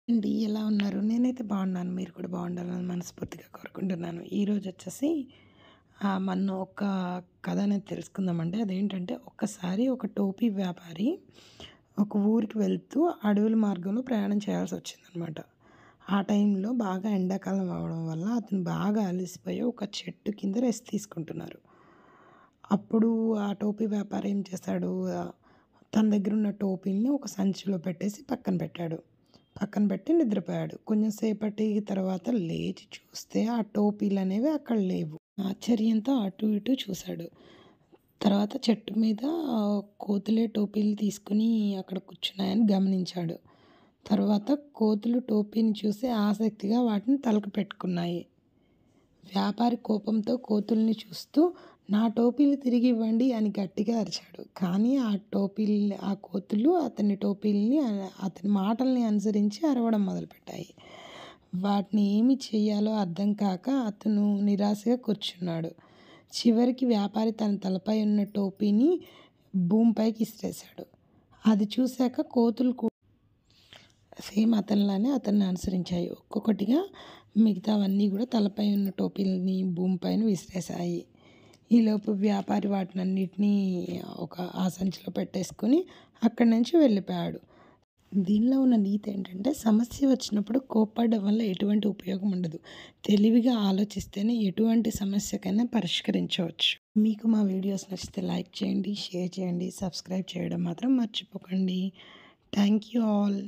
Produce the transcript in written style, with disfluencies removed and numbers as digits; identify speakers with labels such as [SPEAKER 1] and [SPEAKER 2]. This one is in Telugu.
[SPEAKER 1] అండి. ఎలా ఉన్నారు? నేనైతే బాగున్నాను. మీరు కూడా బాగుండాలని మనస్ఫూర్తిగా కోరుకుంటున్నాను. ఈరోజొచ్చేసి మనం ఒక కథ అనేది తెలుసుకుందామండి. అదేంటంటే ఒక్కసారి ఒక టోపీ వ్యాపారి ఒక ఊరికి వెళ్తూ అడవుల మార్గంలో ప్రయాణం చేయాల్సొచ్చిందనమాట. ఆ టైంలో బాగా ఎండాకాలం అవ్వడం వల్ల అతను బాగా అలసిపోయి ఒక చెట్టు కింద రెస్ట్ తీసుకుంటున్నారు. అప్పుడు ఆ టోపీ వ్యాపారి ఏం చేశాడు, తన దగ్గరున్న టోపీలని ఒక సంచిలో పెట్టేసి పక్కన పెట్టాడు. పక్కన పెట్టి నిద్రపోయాడు. కొంచెం సేపటి తర్వాత లేచి చూస్తే ఆ టోపీలనేవి అక్కడ లేవు. ఆశ్చర్యంతో అటు ఇటు చూశాడు. తర్వాత చెట్టు మీద కోతులే టోపీలు తీసుకొని అక్కడ కూర్చున్నాయని గమనించాడు. తర్వాత కోతులు టోపీని చూసి ఆసక్తిగా వాటిని తలకు పెట్టుకున్నాయి. వ్యాపారి కోపంతో కోతుల్ని చూస్తూ నా టోపీలు తిరిగివ్వండి అని గట్టిగా అరిచాడు. కానీ ఆ కోతులు అతని టోపీలని అతని మాటల్ని అనుసరించి అరవడం మొదలుపెట్టాయి. వాటిని ఏమి చెయ్యాలో అర్థం కాక అతను నిరాశగా కూర్చున్నాడు. చివరికి వ్యాపారి తన తలపై ఉన్న టోపీని భూమిపైకి ఇసిరేశాడు. అది చూశాక కోతులు సేమ్ అతనిలానే అతన్ని అనుసరించాయి. ఒక్కొక్కటిగా మిగతావన్నీ కూడా తలపై ఉన్న టోపీలని భూమిపైన విసిరేశాయి. ఈలోపు వ్యాపారి వాటినన్నిటినీ ఆ సంచిలో పెట్టేసుకొని అక్కడి నుంచి వెళ్ళిపోయాడు. దీనిలో ఉన్న నీతి ఏంటంటే, సమస్య వచ్చినప్పుడు కోప్పడడం వల్ల ఎటువంటి ఉపయోగం ఉండదు. తెలివిగా ఆలోచిస్తేనే ఎటువంటి సమస్యకైనా పరిష్కరించవచ్చు. మీకు మా వీడియోస్ నచ్చితే లైక్ చేయండి, షేర్ చేయండి, సబ్స్క్రైబ్ చేయడం మాత్రం మర్చిపోకండి. Thank you all.